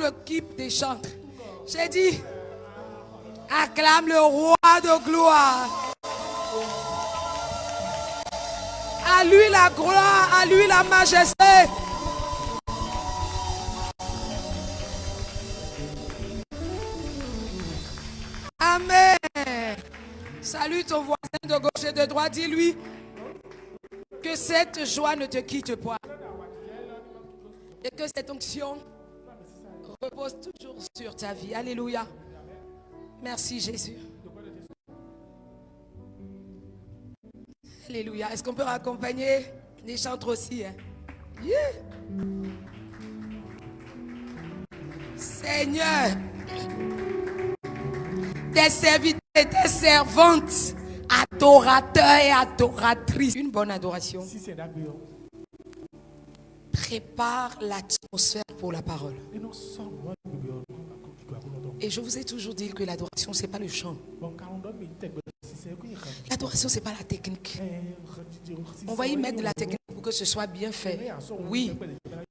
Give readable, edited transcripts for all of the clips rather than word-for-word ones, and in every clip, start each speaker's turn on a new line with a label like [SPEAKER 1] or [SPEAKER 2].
[SPEAKER 1] l'équipe des chantres. J'ai dit, acclame le roi de gloire. À lui la gloire, à lui la majesté. Amen. Salue ton voisin de gauche et de droite. Dis-lui que cette joie ne te quitte pas. Et que cette onction repose toujours sur ta vie. Alléluia. Merci Jésus. Alléluia. Est-ce qu'on peut raccompagner les chantres aussi? Yeah. Seigneur, tes serviteurs et tes servantes, adorateurs et adoratrices. Une bonne adoration prépare l'atmosphère pour la parole. Et je vous ai toujours dit que l'adoration, ce n'est pas le chant. L'adoration, ce n'est pas la technique. On va y mettre de la technique pour que ce soit bien fait. Oui,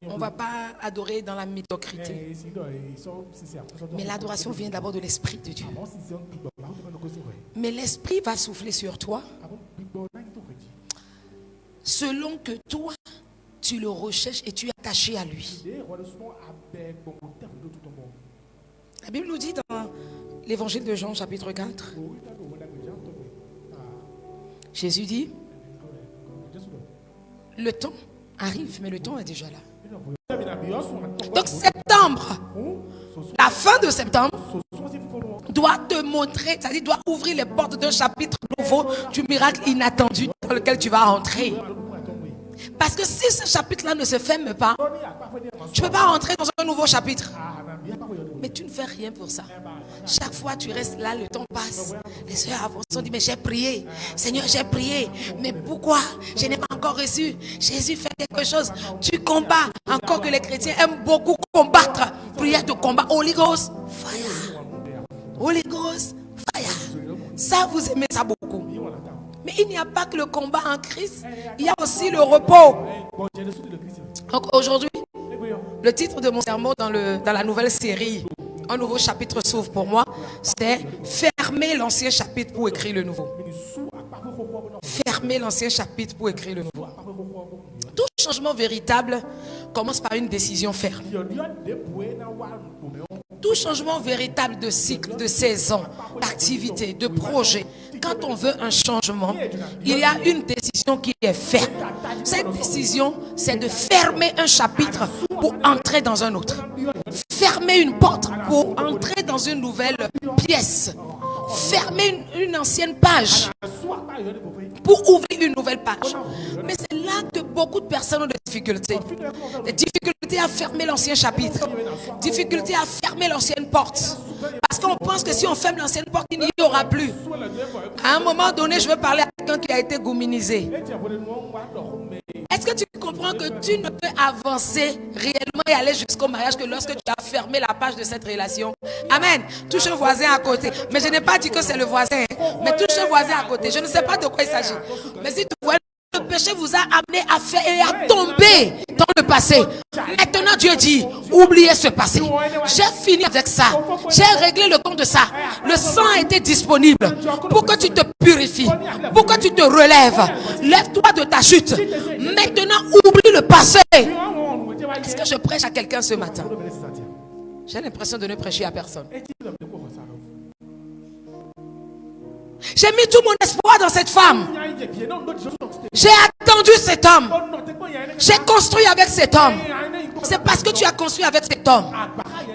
[SPEAKER 1] on ne va pas adorer dans la médiocrité. Mais l'adoration vient d'abord de l'Esprit de Dieu. Mais l'Esprit va souffler sur toi selon que toi, tu le recherches et tu es attaché à lui. La Bible nous dit dans l'évangile de Jean chapitre 4, Jésus dit, le temps arrive, mais le temps est déjà là. Donc septembre, la fin de septembre doit te montrer, c'est-à-dire doit ouvrir les portes d'un chapitre nouveau du miracle inattendu dans lequel tu vas entrer. Parce que si ce chapitre-là ne se ferme pas, tu ne peux pas rentrer dans un nouveau chapitre. Mais tu ne fais rien pour ça. Chaque fois tu restes là, le temps passe. Les soeurs avancent, on dit, mais j'ai prié. Seigneur, j'ai prié. Mais pourquoi? Je n'ai pas encore reçu. Jésus fait quelque chose. Tu combats. Encore que les chrétiens aiment beaucoup combattre. Prière de combat. Holy Ghost, fire. Holy Ghost, fire. Ça, vous aimez ça beaucoup. Mais il n'y a pas que le combat en Christ. Il y a aussi le repos. Donc aujourd'hui, le titre de mon sermon dans la nouvelle série, un nouveau chapitre s'ouvre pour moi, c'est fermer l'ancien chapitre pour écrire le nouveau. Fermer l'ancien chapitre pour écrire le nouveau. Tout changement véritable commence par une décision ferme. Tout changement véritable de cycle, de saison, d'activité, de projet. Quand on veut un changement, il y a une décision qui est ferme. Cette décision, c'est de fermer un chapitre pour entrer dans un autre. Fermer une porte pour entrer dans une nouvelle pièce. Fermer une ancienne page pour ouvrir une nouvelle page. Mais c'est là que beaucoup de personnes ont des difficultés. Des difficultés à fermer l'ancien chapitre. Difficultés à fermer l'ancienne porte. Parce qu'on pense que si on ferme l'ancienne porte, il n'y aura plus. À un moment donné, je veux parler à quelqu'un qui a été gouminisé. Est-ce que tu comprends que tu ne peux avancer réellement et aller jusqu'au mariage que lorsque tu as fermé la page de cette relation? Amen. Touche un voisin à côté. Mais je n'ai pas dit que c'est le voisin. Mais touche un voisin à côté. Je ne sais pas de quoi il s'agit. Mais si tu vois, le péché vous a amené à faire et à tomber dans le passé. Maintenant Dieu dit, oubliez ce passé. J'ai fini avec ça. J'ai réglé le compte de ça. Le sang a été disponible pour que tu te purifies, pour que tu te relèves. Lève-toi de ta chute. Maintenant oublie le passé. Est-ce que je prêche à quelqu'un ce matin? J'ai l'impression de ne prêcher à personne. J'ai mis tout mon espoir dans cette femme. J'ai attendu cet homme. J'ai construit avec cet homme. C'est parce que tu as construit avec cet homme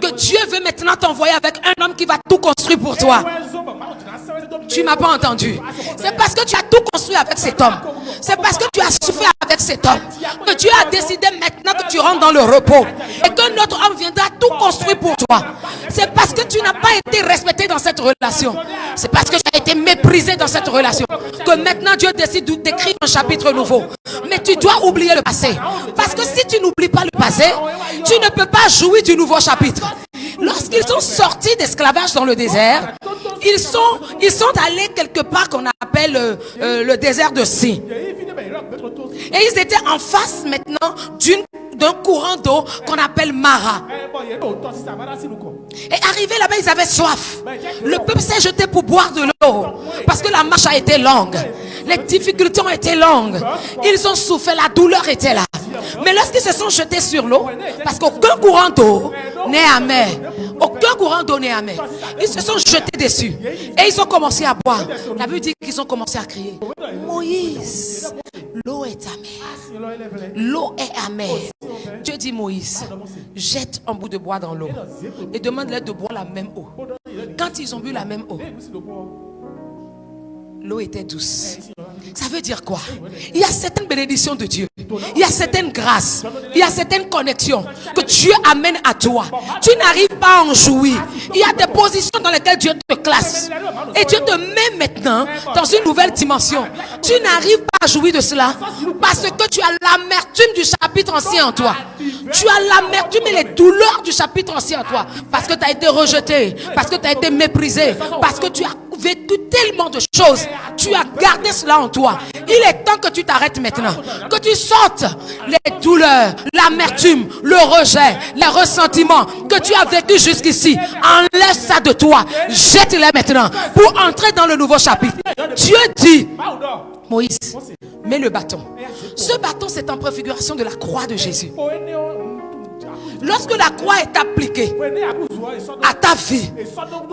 [SPEAKER 1] que Dieu veut maintenant t'envoyer avec un homme qui va tout construire pour toi. Tu ne m'as pas entendu. C'est parce que tu as tout construit avec cet homme. C'est parce que tu as souffert avec cet homme que Dieu a décidé maintenant que tu rentres dans le repos et qu'un autre homme viendra tout construire pour toi. C'est parce que tu n'as pas été respecté dans cette relation. C'est parce que tu as été méprisé dans cette relation que maintenant Dieu décide d'écrire un chapitre nouveau. Mais tu dois oublier le passé. Parce que si tu n'oublies pas le passé, tu ne peux pas jouir du nouveau chapitre. Lorsqu'ils sont sortis d'esclavage dans le désert, Ils sont allés quelque part qu'on appelle le désert de Sin. Et ils étaient en face maintenant d'un courant d'eau qu'on appelle Mara. Et arrivé là-bas, ils avaient soif. Le peuple s'est jeté pour boire de l'eau. Parce que la marche a été longue. Les difficultés ont été longues. Ils ont souffert, la douleur était là. Mais lorsqu'ils se sont jetés sur l'eau, parce qu'aucun courant d'eau n'est amer. Aucun courant d'eau n'est amer. Ils se sont jetés dessus. Et ils ont commencé à boire. La Bible dit qu'ils ont commencé à crier. Moïse, l'eau est amère. L'eau est amère. Dieu dit Moïse, jette un bout de bois dans l'eau. Et demande-leur de boire la même eau. Quand ils ont bu la même eau, l'eau était douce. Ça veut dire quoi? Il y a certaines bénédictions de Dieu. Il y a certaines grâces. Il y a certaines connexions que Dieu amène à toi. Tu n'arrives pas à en jouir. Il y a des positions dans lesquelles Dieu te classe. Et Dieu te met maintenant dans une nouvelle dimension. Tu n'arrives pas à jouir de cela parce que tu as l'amertume du chapitre ancien en toi. Tu as l'amertume et les douleurs du chapitre ancien en toi. Parce que tu as été rejeté. Parce que tu as été méprisé. Parce que tu as vécu tellement de choses. Tu as gardé cela en toi. Il est temps que tu t'arrêtes maintenant. Que tu sortes les douleurs, l'amertume, le rejet, les ressentiments que tu as vécu jusqu'ici. Enlève ça de toi. Jette-les maintenant pour entrer dans le nouveau chapitre. Dieu dit, Moïse, mets le bâton. Ce bâton, c'est en préfiguration de la croix de Jésus. Lorsque la croix est appliquée à ta vie,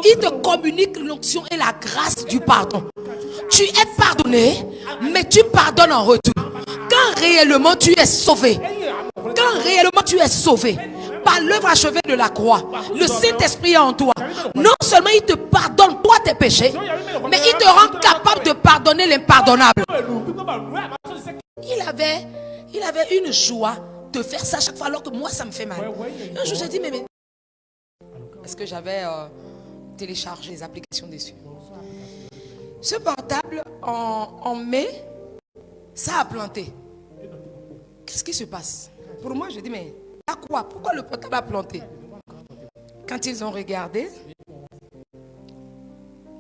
[SPEAKER 1] il te communique l'onction et la grâce du pardon. Tu es pardonné, mais tu pardonnes en retour. Quand réellement tu es sauvé, par l'œuvre achevée de la croix, le Saint-Esprit est en toi. Non seulement il te pardonne toi tes péchés, mais il te rend capable de pardonner l'impardonnable. Il avait une joie de faire ça chaque fois alors que moi ça me fait mal. Un jour j'ai dit mais est-ce que j'avais téléchargé les applications dessus? Ce portable en mai, ça a planté. Qu'est-ce qui se passe? Pour moi je dis mais à quoi? Pourquoi le portable a planté? Quand ils ont regardé,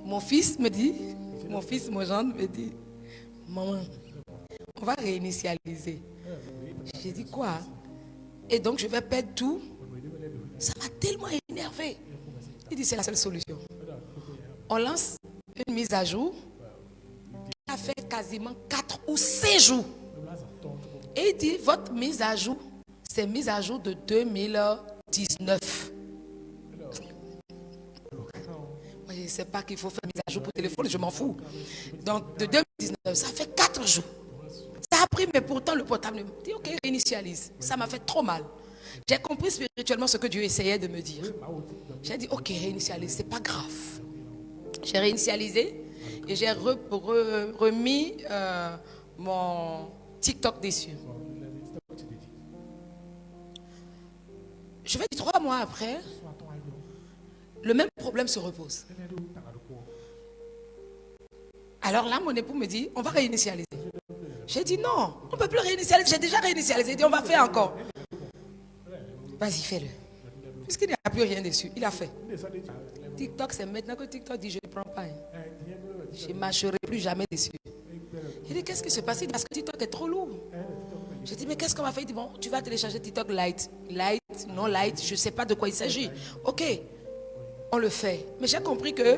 [SPEAKER 1] mon fils, mon gendre me dit maman, on va réinitialiser. J'ai dit quoi? Et donc je vais perdre tout. Ça m'a tellement énervé. Il dit c'est la seule solution. On lance une mise à jour qui a fait quasiment 4 ou 5 jours. Et il dit votre mise à jour, c'est mise à jour de 2019. Moi je ne sais pas qu'il faut faire mise à jour pour téléphone, je m'en fous. Donc de 2019, ça fait 4 jours. Ça a pris, mais pourtant le portable me dit ok, réinitialise. Ça m'a fait trop mal. J'ai compris spirituellement ce que Dieu essayait de me dire. J'ai dit ok, réinitialise, c'est pas grave. J'ai réinitialisé et j'ai remis mon TikTok dessus. Je vais dire 3 mois après, le même problème se repose. Alors là, mon époux me dit, on va réinitialiser. J'ai dit non, on ne peut plus réinitialiser. J'ai déjà réinitialisé. Il dit, on va faire encore. Vas-y, fais-le. Puisqu'il n'y a plus rien dessus, il a fait. TikTok, c'est maintenant que TikTok dit, je ne prends pas. Je ne marcherai plus jamais dessus. Il dit, qu'est-ce qui se passe? Il dit, parce que TikTok est trop lourd. J'ai dit, mais qu'est-ce qu'on va faire? Il dit, bon, tu vas télécharger TikTok Lite. Light, non Light, je ne sais pas de quoi il s'agit. Ok, on le fait. Mais j'ai compris que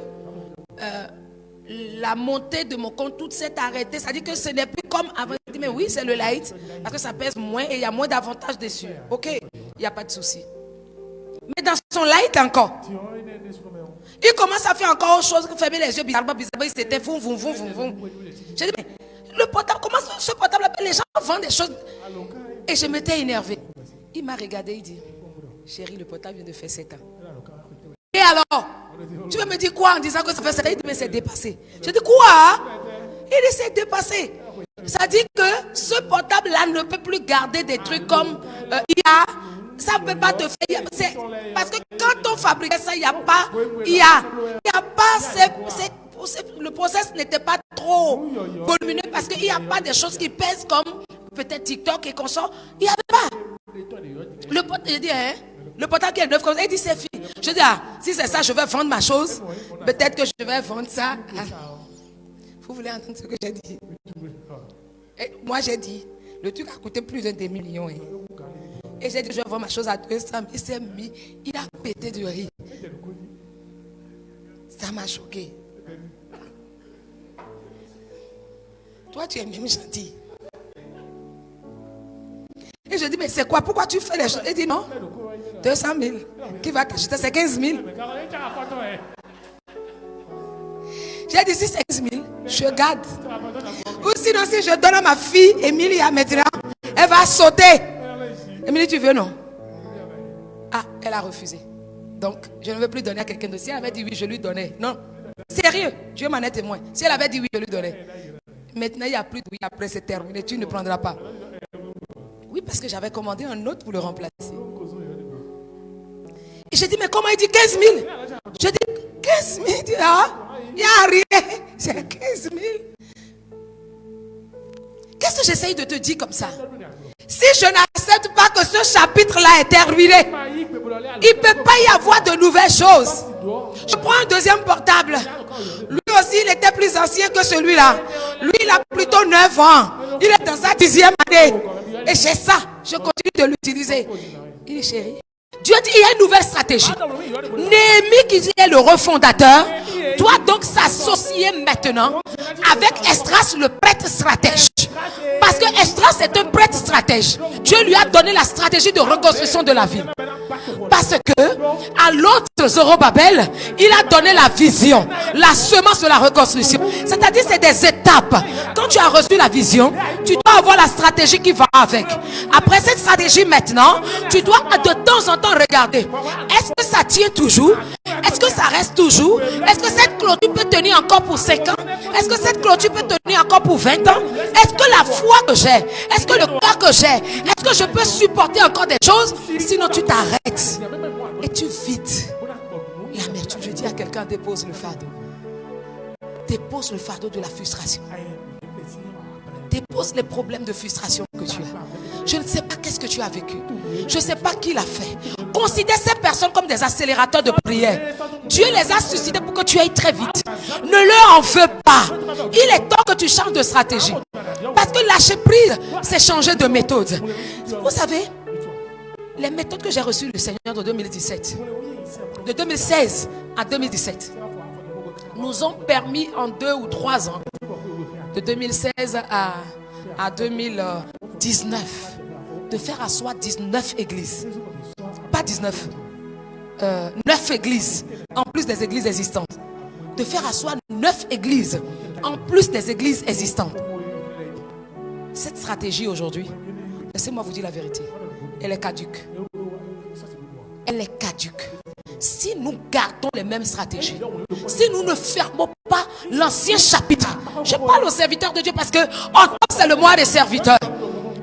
[SPEAKER 1] la montée de mon compte, tout s'est arrêté. Ça dit que ce n'est plus comme avant. Je dis, mais oui, c'est le Light, parce que ça pèse moins et il y a moins d'avantages dessus. Ok, il n'y a pas de souci. Mais dans son Light encore, il commence à faire encore autre chose que fermer les yeux, bizarrement, il s'était voum. J'ai dit, mais le portable, comment ce portable, les gens vendent des choses. Et je m'étais énervé. Il m'a regardé, il dit, chérie, le portable vient de faire 7 ans. Et alors, tu veux me dire quoi en disant que ça fait 7 ans? Il dit, mais c'est dépassé. Je dis, quoi? Il dit, c'est dépassé. Ça dit que ce portable-là ne peut plus garder des trucs comme IA. Ça ne peut pas te faire. Parce que quand on fabriquait ça, il n'y a pas IA. Il n'y a pas. Le process n'était pas trop volumineux parce qu'il n'y a pas des choses qui pèsent comme peut-être TikTok et consorts. Il n'y avait pas. Je dis, hein, le portable qui est neuf comme ça, il dit c'est fini. Je dis, ah, Si c'est ça, je vais vendre ma chose. Peut-être que je vais vendre ça. Vous voulez entendre ce que j'ai dit? Et moi, j'ai dit, le truc a coûté plus de 2 millions. Et j'ai dit, je vais vendre ma chose à 200 000. Il s'est mis, il a pété de rire. Ça m'a choqué. Toi, tu es même gentil. Et je dis, mais c'est quoi? Pourquoi tu fais les choses? Il dit, non, 200 000. Qui va t'acheter? C'est 15 000. J'ai dit, si c'est 15 000, je garde. Ou sinon, si je donne à ma fille, Emilia, maintenant, elle va sauter. Emilie, tu veux, non? Ah, elle a refusé. Donc, je ne veux plus donner à quelqu'un d'autre. Si elle avait dit oui, je lui donnais. Non. Sérieux, Dieu m'en est témoin. Si elle avait dit oui, je lui donnais. Maintenant, il n'y a plus de oui, après c'est terminé. Tu ne prendras pas. Oui, parce que j'avais commandé un autre pour le remplacer. Et j'ai dit, mais comment il dit 15 000? Je dis, 15 000, il dit, ah, il n'y a rien. C'est 15 000. Qu'est-ce que j'essaye de te dire comme ça? Si je n'accepte pas que ce chapitre-là est terminé, il ne peut pas y avoir de nouvelles choses. Je prends un deuxième portable. Lui aussi, il était plus ancien que celui-là. Lui, il a plutôt 9 ans. Il est dans sa 10e année. Et j'ai ça. Je continue de l'utiliser. Il est chéri. Dieu dit, il y a une nouvelle stratégie. Néhémie, qui est le refondateur, doit donc s'associer maintenant avec Esdras, le prêtre stratège. Parce que Esdras est un prêtre stratège. Dieu lui a donné la stratégie de reconstruction de la ville. Parce que à l'autre Zorobabel, il a donné la vision, la semence de la reconstruction. C'est-à-dire, c'est des étapes. Quand tu as reçu la vision, tu dois avoir la stratégie qui va avec. Après cette stratégie maintenant, tu dois de temps en temps regarder. Est-ce que ça tient toujours? Est-ce que ça reste toujours? Est-ce que cette clôture peut tenir encore pour 5 ans? Est-ce que cette clôture peut tenir encore pour 20 ans? Est-ce que la foi que j'ai, est-ce que le cœur que j'ai, est-ce que je peux supporter encore des choses? Sinon tu t'arrêtes et tu vides l'amertume. Je dis à quelqu'un, dépose le fardeau. Dépose le fardeau de la frustration. Dépose les problèmes de frustration que tu as. Je ne sais pas qu'est-ce que tu as vécu. Je ne sais pas qui l'a fait. Considère ces personnes comme des accélérateurs de prière. Dieu les a suscités pour que tu ailles très vite. Ne leur en veux pas. Il est temps que tu changes de stratégie. Parce que lâcher prise, c'est changer de méthode. Vous savez, les méthodes que j'ai reçues du Seigneur de 2017, de 2016 à 2017, nous ont permis en 2 ou 3 ans, de 2016 à 2019, de faire asseoir 19 églises. Pas 19, 9 églises, en plus des églises existantes. De faire asseoir 9 églises, en plus des églises existantes. Cette stratégie aujourd'hui, laissez-moi vous dire la vérité, elle est caduque. Elle est caduque. Si nous gardons les mêmes stratégies, si nous ne fermons pas l'ancien chapitre, je parle aux serviteurs de Dieu parce que octobre c'est le mois des serviteurs.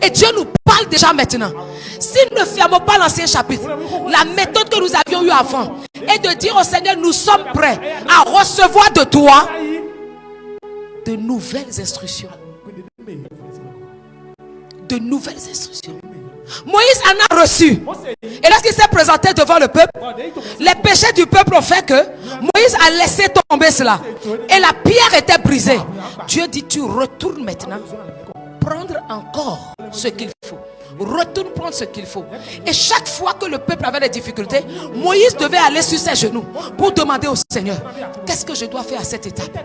[SPEAKER 1] Et Dieu nous parle déjà maintenant. Si nous ne fermons pas l'ancien chapitre, la méthode que nous avions eue avant est de dire au Seigneur, nous sommes prêts à recevoir de toi de nouvelles instructions. De nouvelles instructions. Moïse en a reçu. Et lorsqu'il s'est présenté devant le peuple, les péchés du peuple ont fait que Moïse a laissé tomber cela. Et la pierre était brisée. Dieu dit, tu retournes maintenant prendre encore ce qu'il faut. Retourne prendre ce qu'il faut. Et chaque fois que le peuple avait des difficultés, Moïse devait aller sur ses genoux pour demander au Seigneur, qu'est-ce que je dois faire à cette étape?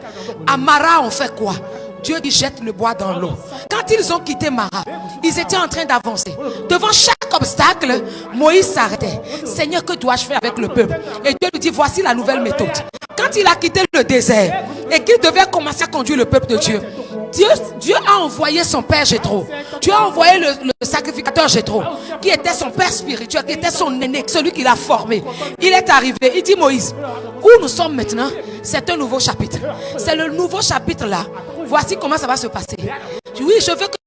[SPEAKER 1] À Mara, on fait quoi? Dieu dit, jette le bois dans l'eau. Quand ils ont quitté Mara, ils étaient en train d'avancer. Devant chaque obstacle, Moïse s'arrêtait. Seigneur, que dois-je faire avec le peuple? Et Dieu lui dit, voici la nouvelle méthode. Quand il a quitté le désert et qu'il devait commencer à conduire le peuple de Dieu, Dieu a envoyé son père Jéthro. Dieu a envoyé le sacrificateur Jéthro, qui était son père spirituel, qui était son aîné, celui qui l'a formé. Il est arrivé, il dit, Moïse, où nous sommes maintenant, c'est un nouveau chapitre. C'est le nouveau chapitre là. Voici comment ça va se passer. Oui, je veux que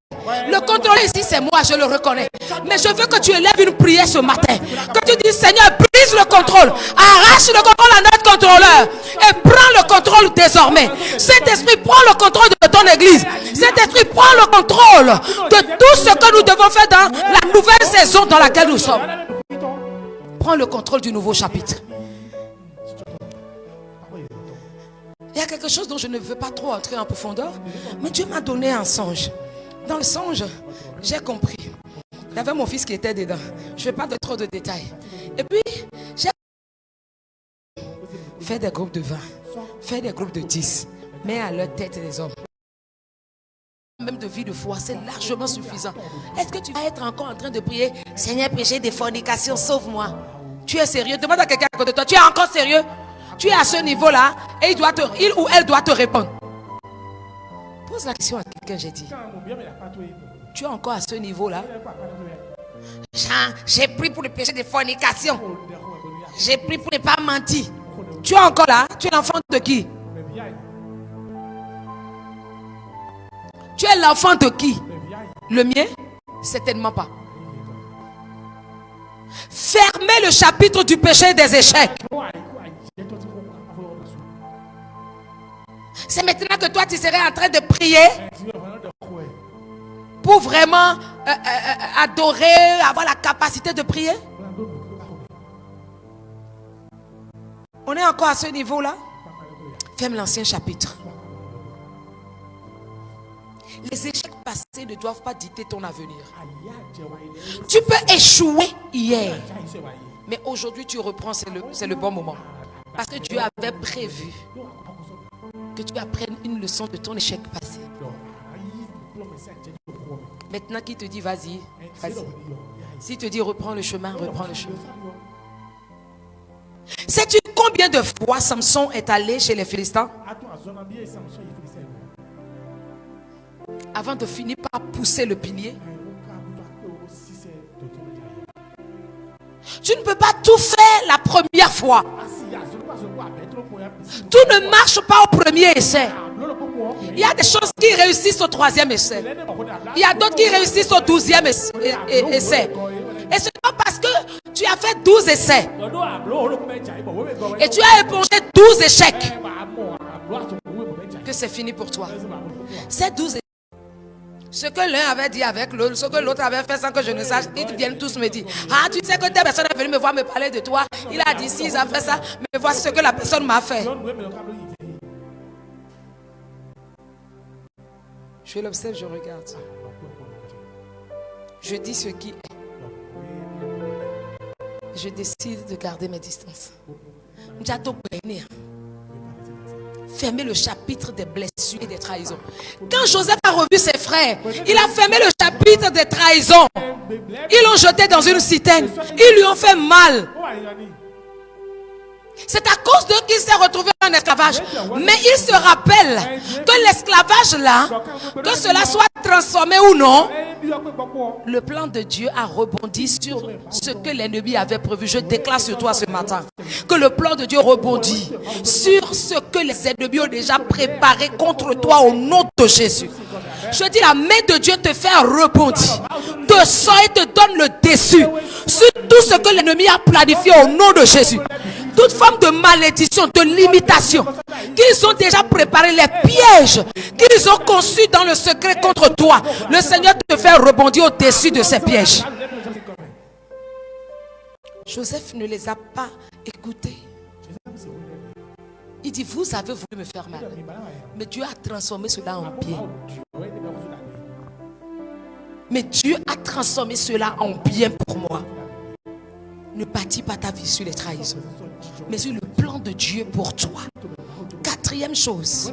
[SPEAKER 1] le contrôleur ici, c'est moi, je le reconnais. Mais je veux que tu élèves une prière ce matin. Que tu dis, Seigneur, brise le contrôle. Arrache le contrôle à notre contrôleur. Et prends le contrôle désormais. Saint-Esprit, prends le contrôle de ton église. Saint-Esprit, prends le contrôle de tout ce que nous devons faire dans la nouvelle saison dans laquelle nous sommes. Prends le contrôle du nouveau chapitre. Il y a quelque chose dont je ne veux pas trop entrer en profondeur. Mais Dieu m'a donné un songe. Dans le songe, j'ai compris. Il y avait mon fils qui était dedans. Je ne fais pas de trop de détails. Et puis, j'ai fait des groupes de 20. Fait des groupes de 10. Mais à leur tête les hommes. Même de vie de foi, c'est largement suffisant. Est-ce que tu vas être encore en train de prier, Seigneur, péché des fornications, sauve-moi? Tu es sérieux? Demande à quelqu'un à côté de toi, tu es encore sérieux? Tu es à ce niveau-là et il ou elle doit te répondre. Pose la question à quelqu'un, j'ai dit. Tu es encore à ce niveau-là? J'ai pris pour le péché des fornications. J'ai pris pour ne pas mentir. Tu es encore là? Tu es l'enfant de qui? Tu es l'enfant de qui? Le mien? Certainement pas. Fermez le chapitre du péché des échecs. C'est maintenant que toi tu serais en train de prier pour vraiment adorer, avoir la capacité de prier. On est encore à ce niveau-là. Ferme l'ancien chapitre. Les échecs passés ne doivent pas dicter ton avenir. Tu peux échouer hier, mais aujourd'hui tu reprends, c'est le bon moment. Parce que Dieu avait prévu que tu apprennes une leçon de ton échec passé. Maintenant qui te dit vas-y, vas-y. Si te dit reprends le chemin, reprends le chemin. Sais-tu combien de fois Samson est allé chez les Philistins avant de finir par pousser le pilier? Tu ne peux pas tout faire la première fois. Tout ne marche pas au premier essai. Il y a des choses qui réussissent au troisième essai. Il y a d'autres qui réussissent au 12e essai. Et ce n'est pas parce que tu as fait 12 essais et tu as épongé 12 échecs que c'est fini pour toi. Ces 12 échecs, ce que l'un avait dit avec l'autre, ce que l'autre avait fait sans que je ne sache, ils viennent tous me dire: ah, tu sais que telle personne est venue me voir me parler de toi. Il a dit si, il a fait ça, mais voici ce que la personne m'a fait. Je l'observe, je regarde. Je dis ce qui est. Je décide de garder mes distances. Fermer le chapitre des blessures et des trahisons. Quand Joseph a revu ses frères, il a fermé le chapitre des trahisons. Ils l'ont jeté dans une citerne. Ils lui ont fait mal. C'est à cause d'eux qu'il s'est retrouvé en esclavage. Mais il se rappelle que l'esclavage là, que cela soit transformé ou non, le plan de Dieu a rebondi sur ce que l'ennemi avait prévu. Je déclare sur toi ce matin que le plan de Dieu rebondit sur ce que les ennemis ont déjà préparé contre toi au nom de Jésus. Je dis, la main de Dieu te fait rebondir, te sort et te donne le dessus sur tout ce que l'ennemi a planifié au nom de Jésus. Toute forme de malédiction, de limitation qu'ils ont déjà préparé, les pièges qu'ils ont conçus dans le secret contre toi, le Seigneur te fait rebondir au-dessus de ces pièges. Joseph ne les a pas écoutés. Il dit: vous avez voulu me faire mal, mais Dieu a transformé cela en bien. Mais Dieu a transformé cela en bien pour moi. Ne bâtis pas ta vie sur les trahisons, mais sur le plan de Dieu pour toi. Quatrième chose,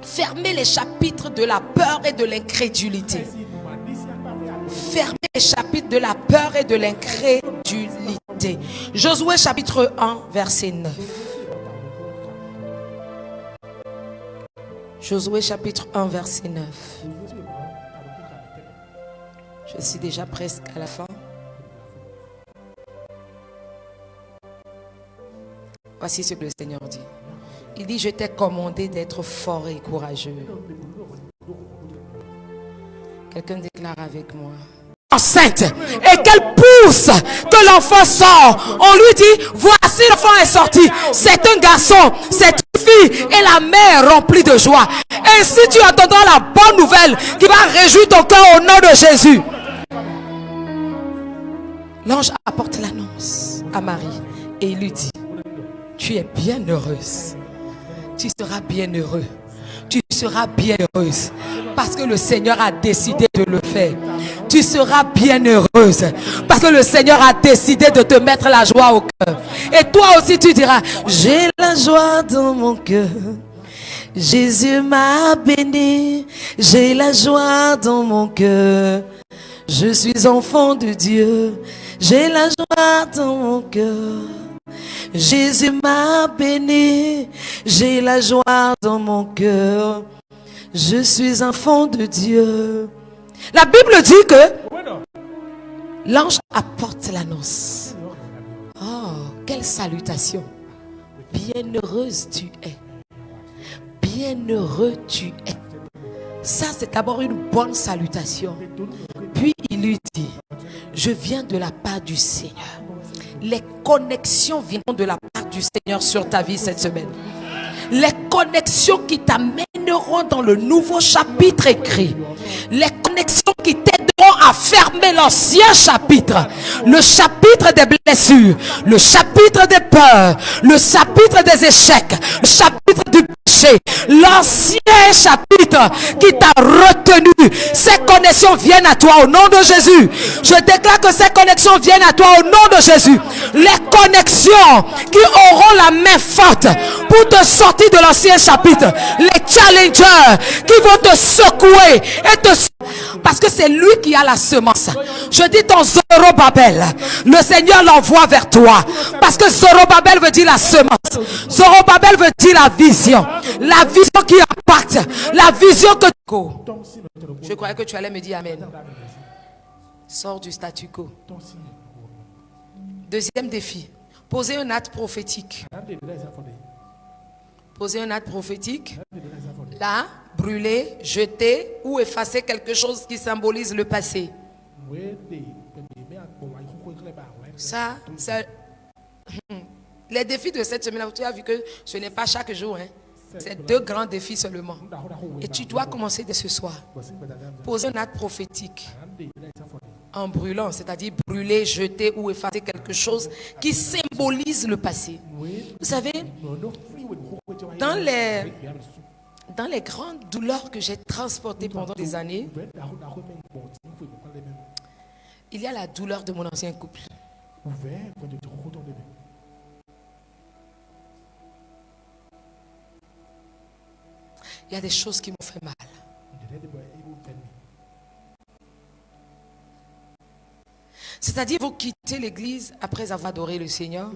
[SPEAKER 1] fermez les chapitres de la peur et de l'incrédulité. Fermez les chapitres de la peur et de l'incrédulité. Josué chapitre 1 verset 9. Josué chapitre 1 verset 9. Je suis déjà presque à la fin. Voici ce que le Seigneur dit. Il dit: je t'ai commandé d'être fort et courageux. Quelqu'un déclare avec moi. Enceinte et qu'elle pousse, que l'enfant sort. On lui dit: voici l'enfant est sorti. C'est un garçon, c'est une fille et la mère remplie de joie. Ainsi tu entendras la bonne nouvelle qui va réjouir ton cœur au nom de Jésus. L'ange apporte l'annonce à Marie et il lui dit: tu es bien heureuse. Tu seras bien heureux. Tu seras bien heureuse. Parce que le Seigneur a décidé de le faire. Tu seras bien heureuse. Parce que le Seigneur a décidé de te mettre la joie au cœur. Et toi aussi tu diras, j'ai la joie dans mon cœur. Jésus m'a béni. J'ai la joie dans mon cœur. Je suis enfant de Dieu. J'ai la joie dans mon cœur. Jésus m'a béni. J'ai la joie dans mon cœur. Je suis enfant de Dieu. La Bible dit que l'ange apporte l'annonce. Oh, quelle salutation. Bienheureuse tu es. Bienheureux tu es. Ça, c'est d'abord une bonne salutation. Puis il lui dit, je viens de la part du Seigneur. Les connexions viendront de la part du Seigneur sur ta vie cette semaine. Les connexions qui t'amèneront dans le nouveau chapitre écrit. Les connexions qui t'aideront à fermer l'ancien chapitre. Le chapitre des blessures. Le chapitre des peurs. Le chapitre des échecs. Le chapitre du péché. L'ancien chapitre qui t'a retenu. Ces connexions viennent à toi au nom de Jésus. Je déclare que ces connexions viennent à toi au nom de Jésus. Les connexions qui auront la main forte pour te sortir de l'ancien chapitre. Les challengers qui vont te secouer et te... Parce que c'est lui qui a la semence. Je dis ton Zorobabel, le Seigneur l'envoie vers toi. Parce que Zorobabel veut dire la semence. Zorobabel veut dire la vision. La vision qui impacte. La vision que... Je croyais que tu allais me dire amen. Sors du statu quo. Deuxième défi. Poser un acte prophétique. Poser un acte prophétique. Là, brûler, jeter ou effacer quelque chose qui symbolise le passé. Ça, c'est... Les défis de cette semaine, tu as vu que ce n'est pas chaque jour. Hein. C'est 2 grands défis seulement. Et tu dois commencer dès ce soir. Poser un acte prophétique. En brûlant, c'est-à-dire brûler, jeter ou effacer quelque chose qui symbolise le passé. Vous savez, dans les grandes douleurs que j'ai transportées pendant des années, il y a la douleur de mon ancien couple. Il y a des choses qui m'ont fait mal. C'est-à-dire, vous quittez l'église après avoir adoré le Seigneur.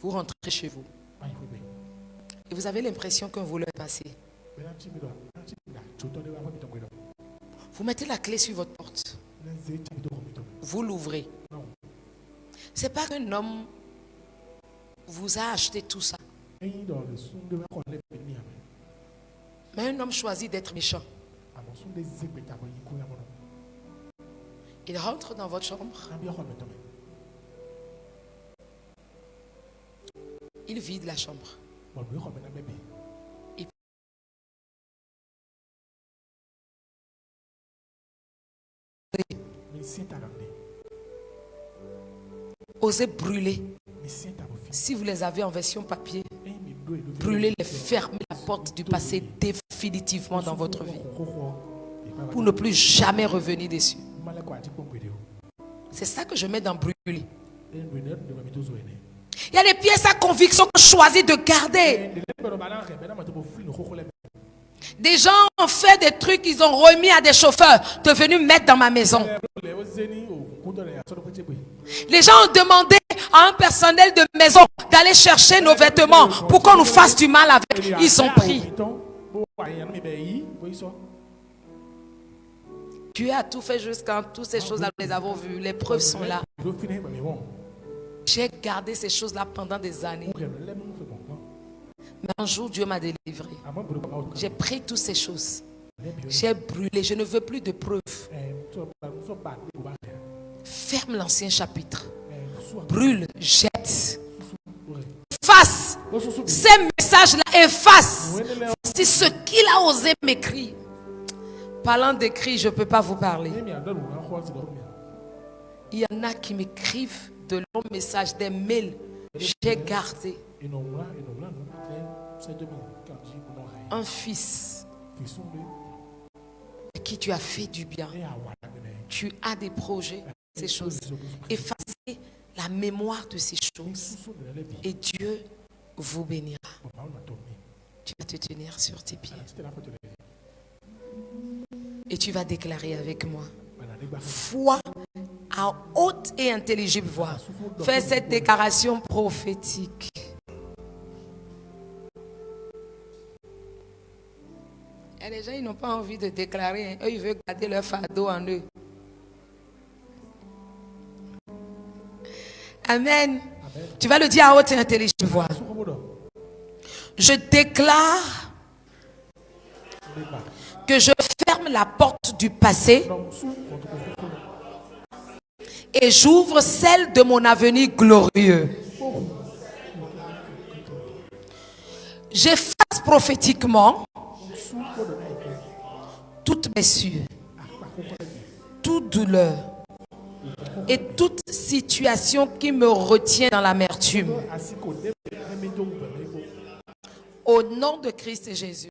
[SPEAKER 1] Vous rentrez chez vous. Et vous avez l'impression qu'un voleur est passé. Vous mettez la clé sur votre porte. Vous l'ouvrez. C'est pas qu'un homme vous a acheté tout ça. Mais un homme choisit d'être méchant. Il rentre dans votre chambre. Il vide la chambre. Il osez brûler. Si vous les avez en version papier, brûlez-les, fermez la porte du passé définitivement dans votre vie pour ne plus jamais revenir dessus. C'est ça que je mets dans brûler. Il y a des pièces à conviction que je choisis de garder. Des gens ont fait des trucs qu'ils ont remis à des chauffeurs devenus mettre dans ma maison. Les gens ont demandé à un personnel de maison d'aller chercher nos vêtements pour qu'on nous fasse du mal avec. Ils ont pris. Dieu a tout fait jusqu'à toutes ces choses-là, nous les avons vues. Les preuves sont là. J'ai gardé ces choses-là pendant des années. Mais un jour, Dieu m'a délivré. J'ai pris toutes ces choses. J'ai brûlé. Je ne veux plus de preuves. Ferme l'ancien chapitre. Brûle, jette. Efface. Ces messages-là, efface. Voici ce qu'il a osé m'écrire. Parlant d'écrit, je ne peux pas vous parler. Il y en a qui m'écrivent de longs messages, des mails j'ai gardé un fils à qui tu as fait du bien. Tu as des projets, ces choses. Effacez la mémoire de ces choses. Et Dieu vous bénira. Tu vas te tenir sur tes pieds. Et tu vas déclarer avec moi. Foi à haute et intelligible voix. Fais cette déclaration prophétique. Et les gens, ils n'ont pas envie de déclarer. Eux, ils veulent garder leur fardeau en eux. Amen. Tu vas le dire à haute et intelligible voix. Je déclare que je ferme la porte du passé et j'ouvre celle de mon avenir glorieux. J'efface prophétiquement toute blessure, toute douleur et toute situation qui me retient dans l'amertume. Au nom de Christ Jésus,